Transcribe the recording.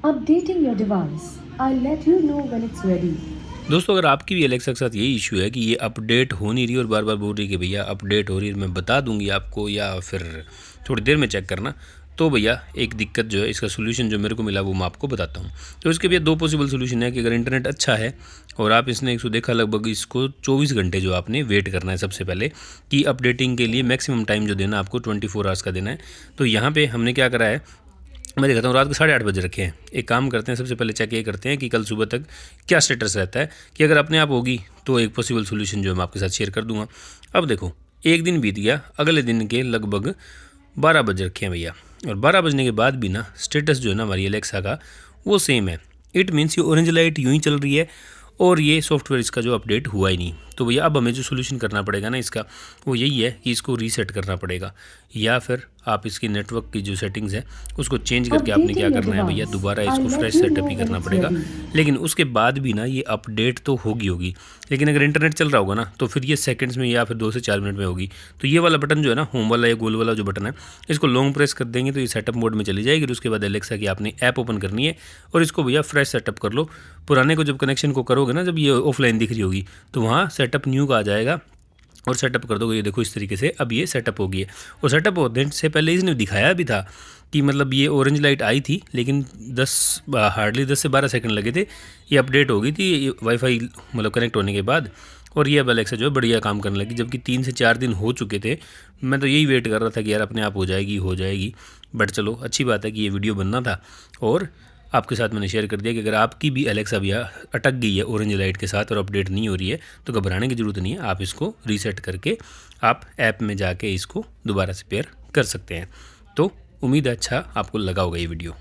Updating your device. I'll let you know when it's ready. दोस्तों अगर आपकी भी एलेक्सा के साथ यही इशू है कि ये अपडेट हो नहीं रही और बार बार बोल रही है कि भैया अपडेट हो रही है, मैं बता दूंगी आपको या फिर थोड़ी देर में चेक करना, तो भैया एक दिक्कत जो है, इसका सोल्यूशन जो मेरे को मिला वो मैं आपको बताता हूँ। तो इसके भैया दो पॉसिबल सोल्यूशन है कि अगर इंटरनेट अच्छा है और आप इसने इसको देखा, लगभग इसको 24 घंटे जो आपने वेट करना है सबसे पहले कि अपडेटिंग के लिए मैक्सिमम टाइम जो देना आपको 24 आवर्स का देना है। तो यहाँ पर हमने क्या करा है, मैं दिखाता हूँ, रात के 8:30 बजे रखे हैं। एक काम करते हैं, सबसे पहले चेक ये करते हैं कि कल सुबह तक क्या स्टेटस रहता है, कि अगर अपने आप होगी तो एक पॉसिबल सोल्यूशन जो है मैं आपके साथ शेयर कर दूंगा। अब देखो, एक दिन बीत गया, अगले दिन के लगभग 12 बजे रखे हैं भैया, और 12 बजने के बाद भी ना स्टेटस जो है ना हमारी एलेक्सा का वो सेम है। इट मीन्स ये ऑरेंज लाइट यूँ ही चल रही है और ये सॉफ्टवेयर इसका जो अपडेट हुआ ही नहीं। तो भैया अब हमें जो सोल्यूशन करना पड़ेगा ना इसका, वो यही है कि इसको रीसेट करना पड़ेगा, या फिर आप इसकी नेटवर्क की जो सेटिंग्स है उसको चेंज करके आपने क्या Updating your करना है भैया, device. दोबारा I'll इसको let fresh you setup know he when करना it's पड़ेगा। ready. लेकिन उसके बाद भी ना ये अपडेट तो होगी। लेकिन अगर इंटरनेट चल रहा होगा ना तो फिर ये सेकंड्स में या फिर 2 से 4 मिनट में होगी। तो ये वाला बटन जो है ना, होम वाला या गोल वाला जो बटन है, इसको लॉन्ग प्रेस कर देंगे तो ये सेटअप मोड में चली जाएगी। और उसके बाद एलेक्सा की आपने ऐप ओपन करनी है और इसको भैया फ्रेश सेटअप कर लो। पुराने को जब कनेक्शन को करोगे ना, जब ये ऑफलाइन दिख रही होगी तो वहाँ सेटअप न्यू का आ जाएगा और सेटअप कर दोगे। ये देखो इस तरीके से अब ये सेटअप हो गई है। और सेटअप होने से पहले इसने दिखाया भी था कि मतलब ये ऑरेंज लाइट आई थी, लेकिन हार्डली 10 से 12 सेकंड लगे थे, ये अपडेट हो गई थी ये वाईफाई मतलब कनेक्ट होने के बाद। और ये अब एलेक्सा जो है बढ़िया काम करने लगी, जबकि 3 से 4 दिन हो चुके थे। मैं तो यही वेट कर रहा था कि यार अपने आप हो जाएगी। बट चलो अच्छी बात है कि ये वीडियो बनना था और आपके साथ मैंने शेयर कर दिया कि अगर आपकी भी एलेक्सा भी अटक गई है ऑरेंज लाइट के साथ और अपडेट नहीं हो रही है तो घबराने की ज़रूरत नहीं है। आप इसको रीसेट करके आप ऐप में जाके इसको दोबारा से पेयर कर सकते हैं। तो उम्मीद है अच्छा आपको लगा होगा ये वीडियो।